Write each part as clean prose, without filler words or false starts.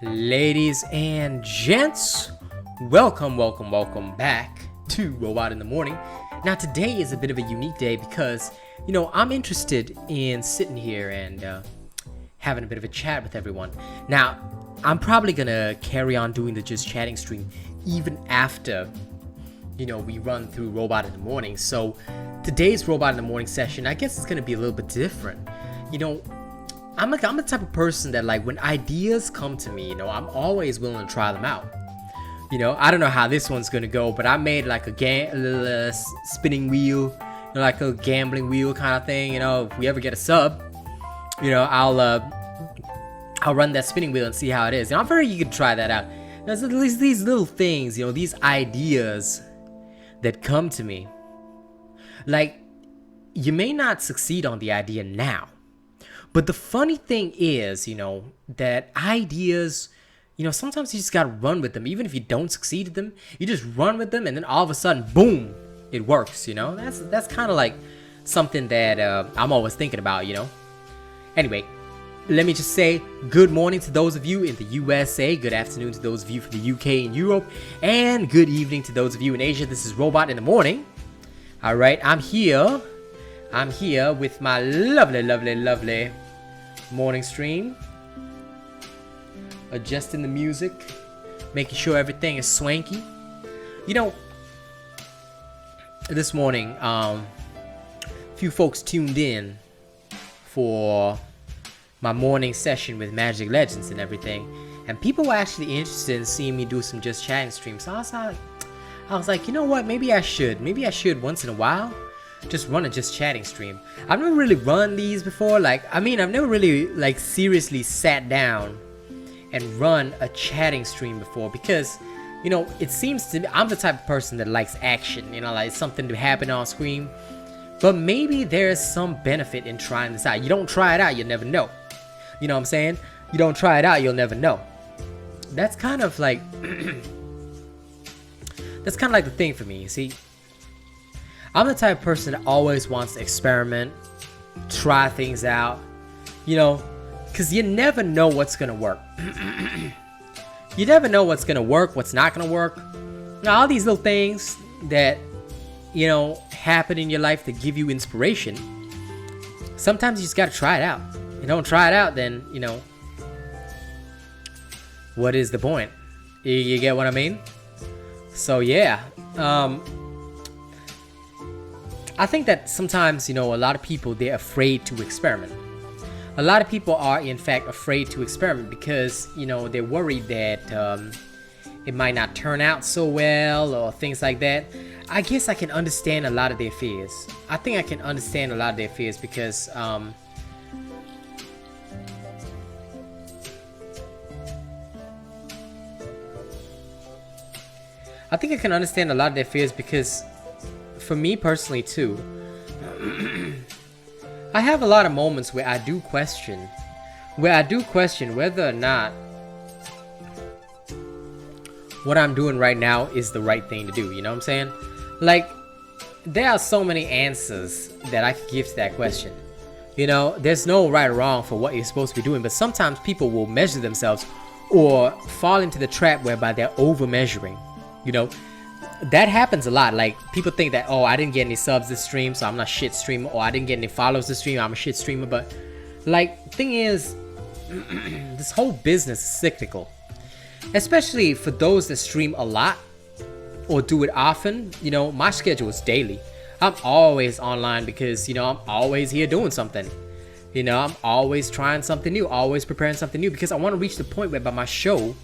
Ladies and gents, welcome back to Robot in the Morning. Now today is a bit of a unique day because, I'm interested in sitting here and having a bit of a chat with everyone. Now, I'm probably gonna carry on doing the Just Chatting stream even after, we run through Robot in the Morning. So today's Robot in the Morning session, I guess it's gonna be a little bit different. I'm the type of person that, like, when ideas come to me, I'm always willing to try them out. I don't know how this one's gonna go, but I made like a little spinning wheel, like a gambling wheel kind of thing. If we ever get a sub, I'll run that spinning wheel and see how it is. I'm very eager to try that out. There's at least these little things, these ideas that come to me. Like, you may not succeed on the idea now. But the funny thing is, that ideas, sometimes you just gotta run with them. Even if you don't succeed at them, you just run with them, and then all of a sudden, boom, it works. That's kind of like something that I'm always thinking about. Anyway, let me just say good morning to those of you in the USA, good afternoon to those of you from the UK and Europe, and good evening to those of you in Asia. This is Robot in the Morning. All right, I'm here with my lovely morning stream, adjusting the music, making sure everything is swanky. This morning, a few folks tuned in for my morning session with Magic Legends and everything, and people were actually interested in seeing me do some Just Chatting streams. So I was like, you know what, maybe I should once in a while just run a Just Chatting stream. I've never really run these before. I've never really seriously sat down and run a chatting stream before because, it seems to me I'm the type of person that likes action, like something to happen on screen. But maybe there's some benefit in trying this out. You don't try it out, you'll never know. You know what I'm saying? You don't try it out, you'll never know. That's kind of like that's kind of like the thing for me, you see. I'm the type of person that always wants to experiment, try things out, because you never know what's going to work. You never know what's going to work, what's not going to work. Now, all these little things that, happen in your life that give you inspiration, sometimes you just got to try it out. You don't try it out, then, what is the point? You get what I mean? So, yeah. I think that sometimes, a lot of people, they're afraid to experiment. A lot of people are, in fact, afraid to experiment because, they're worried that it might not turn out so well or things like that. I guess I can understand a lot of their fears. I think I can understand a lot of their fears because for me personally too, I have a lot of moments where I do question whether or not what I'm doing right now is the right thing to do. You know what I'm saying? Like, there are so many answers that I could give to that question. There's no right or wrong for what you're supposed to be doing, but sometimes people will measure themselves or fall into the trap whereby they're over measuring. That happens a lot. Like, people think that, oh, I didn't get any subs this stream, so I'm not shit streamer, or I didn't get any follows this stream, I'm a shit streamer. But, thing is, this whole business is cyclical. Especially for those that stream a lot or do it often. My schedule is daily. I'm always online because, I'm always here doing something. I'm always trying something new, always preparing something new, because I want to reach the point whereby my show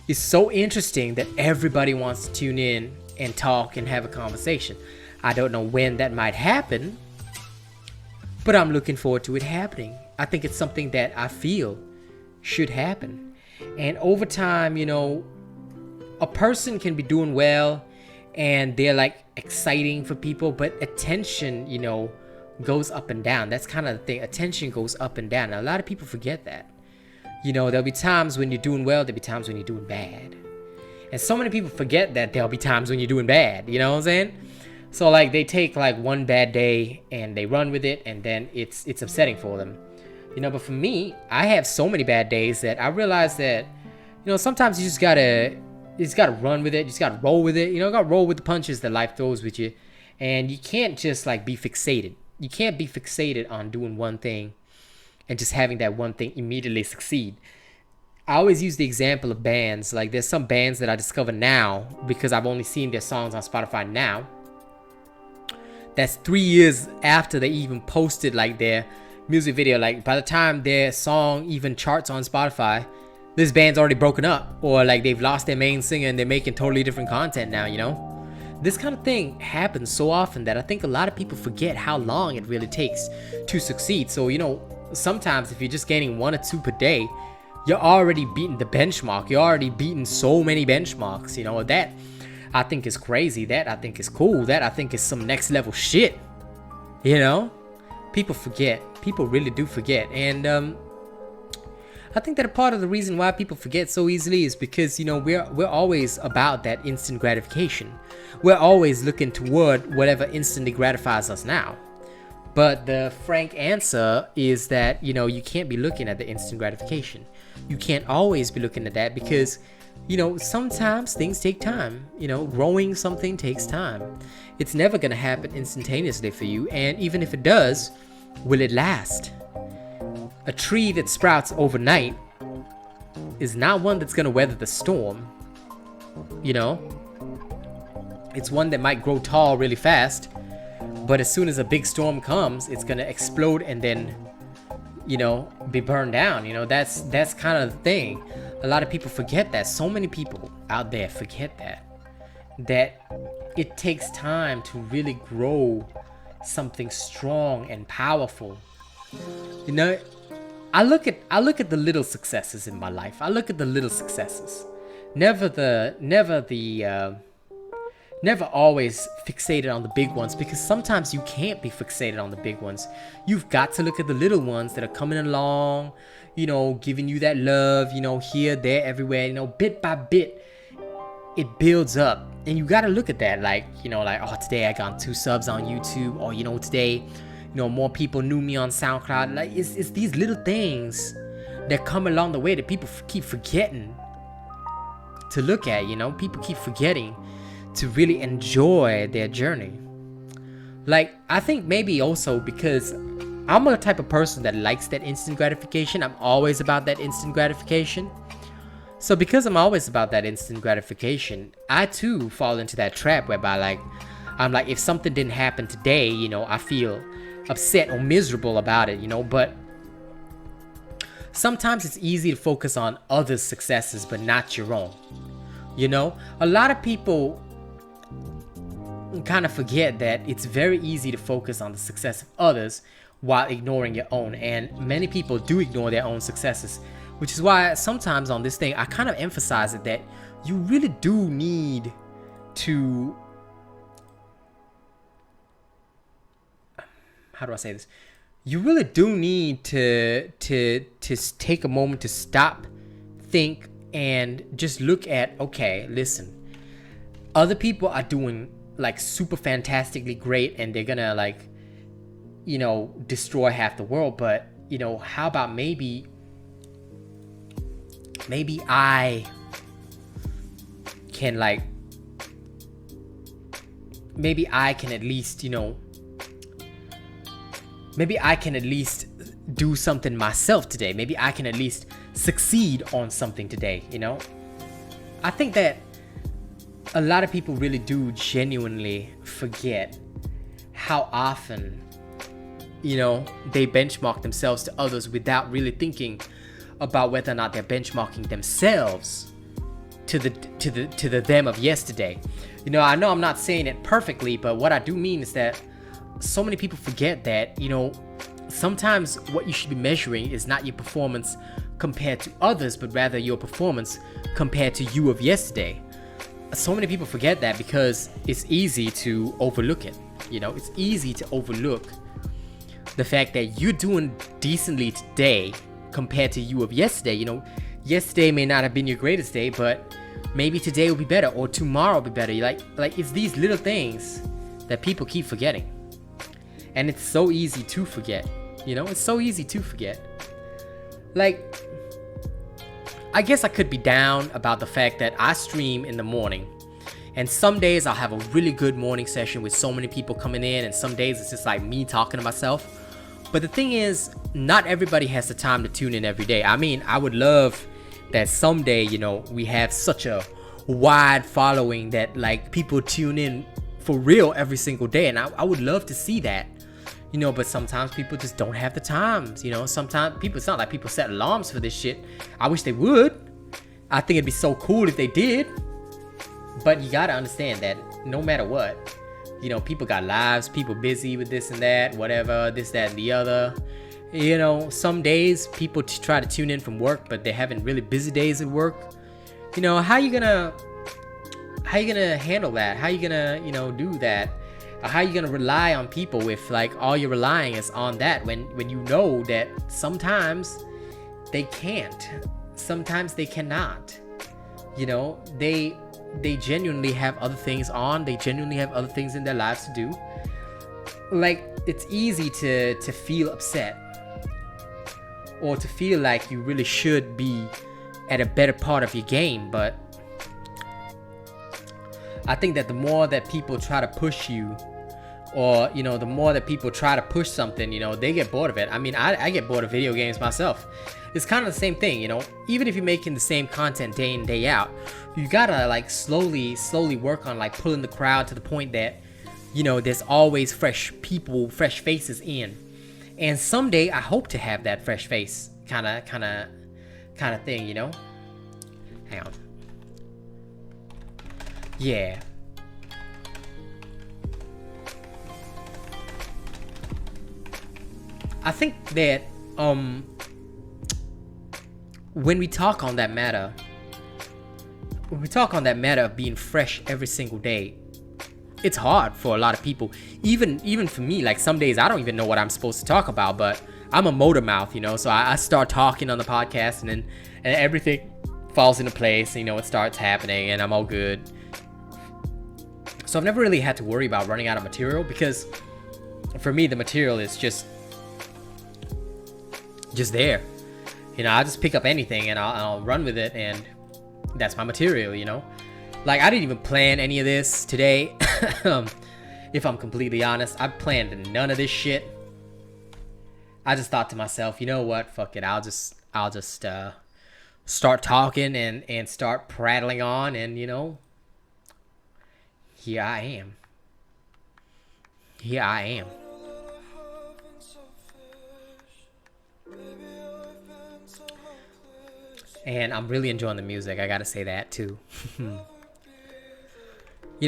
is so interesting that everybody wants to tune in and talk and have a conversation. I don't know when that might happen, but I'm looking forward to it happening. I think it's something that I feel should happen. And over time, a person can be doing well and they're exciting for people, but attention, goes up and down. That's kind of the thing. Attention goes up and down. Now, a lot of people forget that. There'll be times when you're doing well, there'll be times when you're doing bad. And so many people forget that there'll be times when you're doing bad, you know what I'm saying? So they take one bad day and they run with it, and then it's upsetting for them. But for me, I have so many bad days that I realize that, Sometimes you just gotta run with it. You just gotta roll with it. Gotta roll with the punches that life throws with you, and you can't just like be fixated. You can't be fixated on doing one thing and just having that one thing immediately succeed. I always use the example of bands. Like there's some bands that I discover now because I've only seen their songs on Spotify now. That's 3 years after they even posted like their music video. Like by the time their song even charts on Spotify, this band's already broken up, or like they've lost their main singer and they're making totally different content now. This kind of thing happens so often that I think a lot of people forget how long it really takes to succeed. So sometimes if you're just gaining 1 or 2 per day, you're already beating the benchmark. You're already beating so many benchmarks. That I think is crazy. That I think is cool. That I think is some next level shit. People forget. People really do forget. And I think that a part of the reason why people forget so easily is because we're always about that instant gratification. We're always looking toward whatever instantly gratifies us now. But the frank answer is that you can't be looking at the instant gratification. You can't always be looking at that because sometimes things take time. Growing something takes time. It's never gonna happen instantaneously for you, and even if it does, will it last? A tree that sprouts overnight is not one that's gonna weather the storm. It's one that might grow tall really fast, but as soon as a big storm comes, it's gonna explode and then be burned down. That's kind of the thing. A lot of people forget that. So many people out there forget that it takes time to really grow something strong and powerful. I look at the little successes in my life. I look at the little successes. Never always fixated on the big ones, because sometimes you can't be fixated on the big ones. You've got to look at the little ones that are coming along, giving you that love, here, there, everywhere, bit by bit. It builds up, and you got to look at that like, today I got 2 subs on YouTube, or today, more people knew me on SoundCloud. Like it's these little things that come along the way that people keep forgetting to look at. People keep forgetting to really enjoy their journey. Like I think maybe also because I'm a type of person that likes that instant gratification. I'm always about that instant gratification. So because I'm always about that instant gratification, I too fall into that trap whereby I'm like, if something didn't happen today, I feel upset or miserable about it, but sometimes it's easy to focus on others' successes but not your own. A lot of people kind of forget that it's very easy to focus on the success of others while ignoring your own, and many people do ignore their own successes, which is why sometimes on this thing I kind of emphasize it, that you really do need to, how do I say this? You really do need to take a moment to stop, think, and just look at, okay, listen, other people are doing super fantastically great, and they're gonna destroy half the world, but how about maybe I can maybe I can at least do something myself today. Maybe I can at least succeed on something today. I think that a lot of people really do genuinely forget how often they benchmark themselves to others without really thinking about whether or not they're benchmarking themselves to the them of yesterday. I know I'm not saying it perfectly, but what I do mean is that so many people forget that sometimes what you should be measuring is not your performance compared to others, but rather your performance compared to you of yesterday. So many people forget that because it's easy to overlook it. It's easy to overlook the fact that you're doing decently today compared to you of yesterday. Yesterday may not have been your greatest day, but maybe today will be better, or tomorrow will be better. Like it's these little things that people keep forgetting, and it's so easy to forget. It's so easy to forget. Like I guess I could be down about the fact that I stream in the morning. And some days I'll have a really good morning session with so many people coming in, and some days it's just like me talking to myself. But the thing is, not everybody has the time to tune in every day. I mean, I would love that someday, you know, we have such a wide following that like people tune in for real every single day, and I would love to see that, you know. But sometimes people just don't have the times, you know. Sometimes people, it's not like people set alarms for this shit. I wish they would. I think it'd be so cool if they did. But you gotta understand that no matter what, you know, people got lives, people busy with this and that, whatever, this, that, and the other. You know, some days people try to tune in from work, but they're having really busy days at work. You know, how you gonna handle that? How you gonna, you know, do that? How you gonna rely on people if like all you're relying is on that when you know that sometimes they can't, sometimes they cannot. You know, they genuinely have other things on. They genuinely have other things in their lives to do. Like, it's easy to feel upset or to feel like you really should be at a better part of your game. But I think that the more that people try to push you, or, you know, the more that people try to push something, you know, they get bored of it. I mean, I get bored of video games myself. It's kind of the same thing, you know. Even if you're making the same content day in, day out, you gotta like slowly work on like pulling the crowd to the point that, you know, there's always fresh people, fresh faces in. And someday I hope to have that fresh face kind of thing, you know. Hang on. Yeah. I think that when we talk on that matter of being fresh every single day, it's hard for a lot of people. Even for me, like some days I don't even know what I'm supposed to talk about, but I'm a motor mouth, you know, so I start talking on the podcast and then everything falls into place, you know, it starts happening and I'm all good. So I've never really had to worry about running out of material, because for me the material is just there. You know, I just pick up anything and I'll run with it, and that's my material, you know. Like, I didn't even plan any of this today. If I'm completely honest, I planned none of this shit. I just thought to myself, you know what, fuck it, I'll just start talking and start prattling on, and you know, here I am. And I'm really enjoying the music, I gotta say that too. You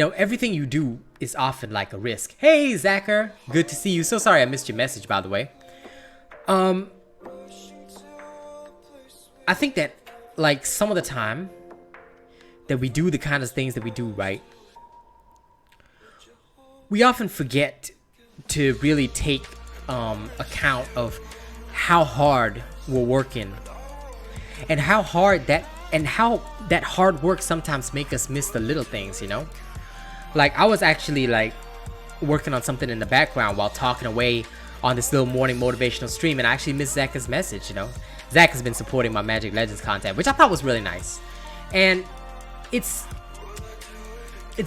know, everything you do is often like a risk. Hey, Zacher, good to see you. So sorry I missed your message, by the way. I think that, like, some of the time that we do the kind of things that we do, right, we often forget to really take account of how hard we're working, and how that hard work sometimes make us miss the little things, you know. Like, I was actually like working on something in the background while talking away on this little morning motivational stream, and I actually missed Zach's message, you know. Zach has been supporting my Magic Legends content, which I thought was really nice. And it's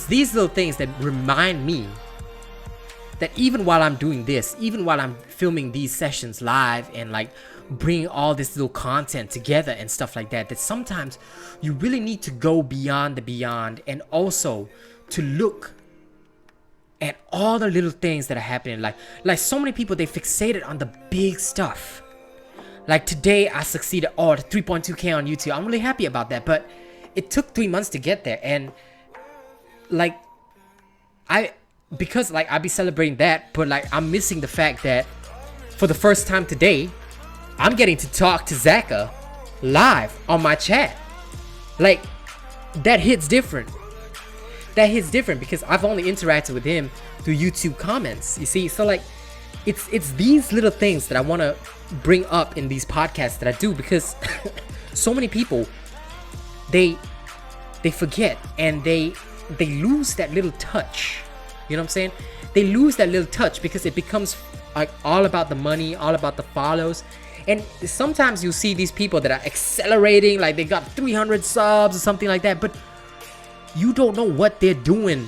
these little things that remind me that even while I'm doing this, even while I'm filming these sessions live and like bringing all this little content together and stuff like that, that sometimes you really need to go beyond the beyond, and also to look at all the little things that are happening. Like so many people, they fixated on the big stuff. Like today I succeeded, the 3.2k on YouTube. I'm really happy about that, but it took 3 months to get there. And like because like I'd be celebrating that, but like I'm missing the fact that for the first time today, I'm getting to talk to Zaka live on my chat. Like, that hits different. That hits different because I've only interacted with him through YouTube comments, you see. So like, it's these little things that I want to bring up in these podcasts that I do, because so many people, they forget, and they lose that little touch. You know what I'm saying? They lose that little touch because it becomes like all about the money, all about the follows, And sometimes you see these people that are accelerating, like they got 300 subs or something like that, but you don't know what they're doing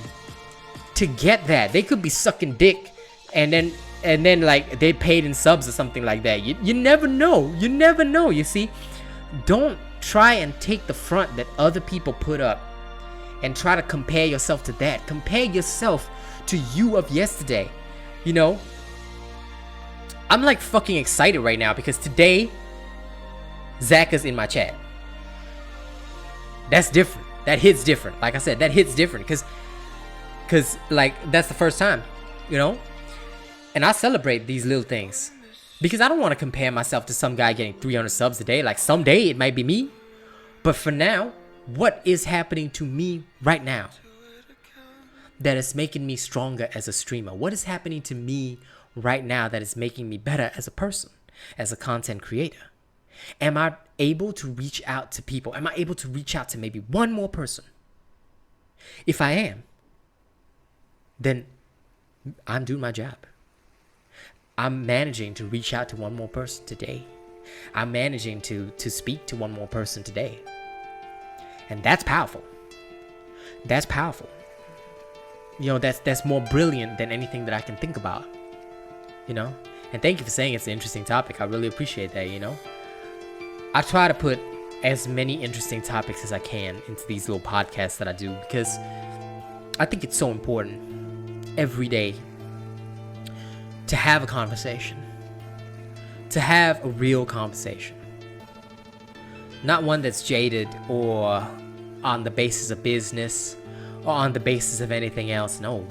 to get that. They could be sucking dick and then like they paid in subs or something like that. You never know. You never know, you see. Don't try and take the front that other people put up and try to compare yourself to that. Compare yourself to you of yesterday. You know, I'm like fucking excited right now because today Zach is in my chat. That's different. That hits different. Like I said, that hits different because like that's the first time, you know. And I celebrate these little things because I don't want to compare myself to some guy getting 300 subs a day. Like someday it might be me, but for now, what is happening to me right now that is making me stronger as a streamer? What is happening to me right now that is making me better as a person, as a content creator? Am I able to reach out to people? Am I able to reach out to maybe one more person? If I am, then I'm doing my job. I'm managing to reach out to one more person today. I'm managing to speak to one more person today. And that's powerful. That's powerful. You know, that's more brilliant than anything that I can think about. You know? And thank you for saying it's an interesting topic. I really appreciate that, you know? I try to put as many interesting topics as I can into these little podcasts that I do because I think it's so important every day to have a conversation, to have a real conversation, not one that's jaded or on the basis of business or on the basis of anything else. No.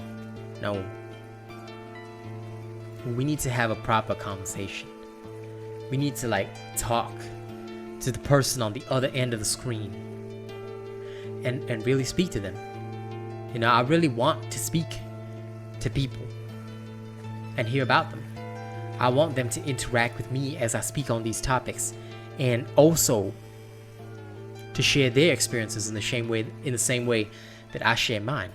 We need to have a proper conversation. We need to like talk to the person on the other end of the screen and really speak to them. You know, I really want to speak to people and hear about them. I want them to interact with me as I speak on these topics, and also to share their experiences in the same way that I share mine,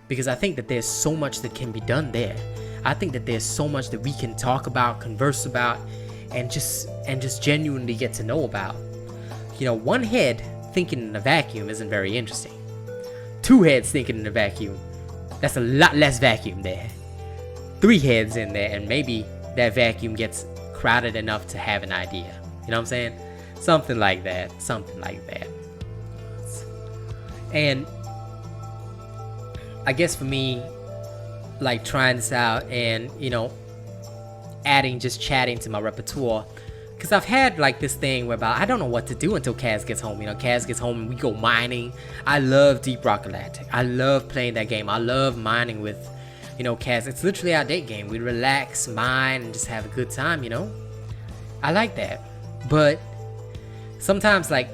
because I think that there's so much that can be done there. I think that there's so much that we can talk about, converse about, and just genuinely get to know about. You know, one head thinking in a vacuum isn't very interesting. Two heads thinking in a vacuum, that's a lot less vacuum there. Three heads in there, and maybe that vacuum gets crowded enough to have an idea. You know what I'm saying? Something like that. And I guess for me, like trying this out and, you know, adding just chatting to my repertoire, because I've had like this thing whereby I don't know what to do until Kaz gets home. You know, Kaz gets home and we go mining. I love Deep Rock Galactic. I love playing that game. I love mining with, you know, Kaz. It's literally our date game. We relax, mine, and just have a good time, you know? I like that. But sometimes, like,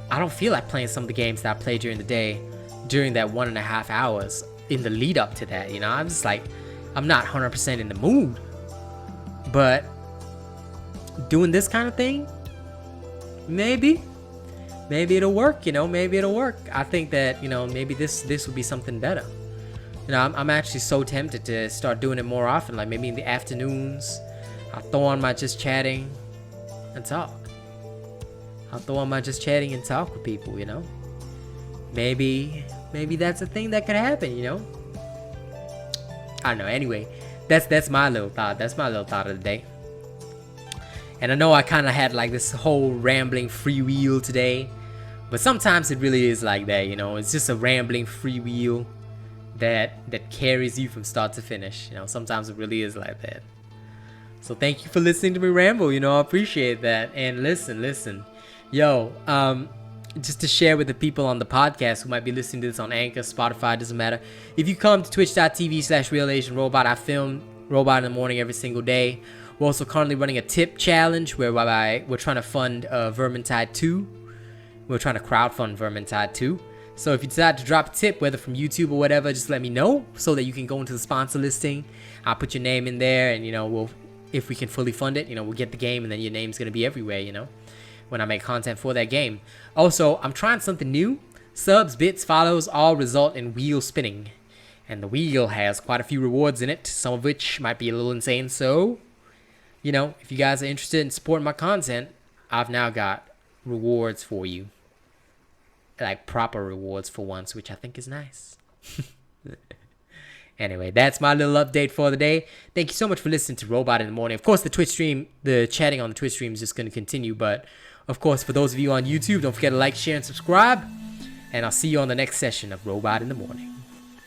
I don't feel like playing some of the games that I play during the day, during that 1.5 hours in the lead up to that, you know? I'm just like, I'm not 100% in the mood. But doing this kind of thing, maybe it'll work, you know? Maybe it'll work. I think that, you know, maybe this would be something better. You know, I'm actually so tempted to start doing it more often, like maybe in the afternoons. I'll throw on my just chatting and talk. With people, you know? Maybe that's a thing that could happen, you know? I don't know. Anyway, that's my little thought. That's my little thought of the day. And I know I kind of had like this whole rambling freewheel today, but sometimes it really is like that, you know? It's just a rambling freewheel that carries you from start to finish. You know, sometimes it really is like that. So thank you for listening to me ramble. You know, I appreciate that. And listen, yo, just to share with the people on the podcast who might be listening to this on Anchor, Spotify, doesn't matter. If you come to twitch.tv/RealAsianRobot, I film Robot in the Morning every single day. We're also currently running a tip challenge whereby we're trying to fund Vermintide 2. We're trying to crowdfund Vermintide 2. So if you decide to drop a tip, whether from YouTube or whatever, just let me know so that you can go into the sponsor listing. I'll put your name in there, and, you know, if we can fully fund it, you know, we'll get the game, and then your name's going to be everywhere, you know, when I make content for that game. Also, I'm trying something new. Subs, bits, follows all result in wheel spinning. And the wheel has quite a few rewards in it, some of which might be a little insane. So you know, if you guys are interested in supporting my content, I've now got rewards for you. Like proper rewards for once, which I think is nice. Anyway, that's my little update for the day. Thank you so much for listening to Robot in the Morning. Of course, the Twitch stream, the chatting on the Twitch stream is just going to continue. But, of course, for those of you on YouTube, don't forget to like, share, and subscribe. And I'll see you on the next session of Robot in the Morning.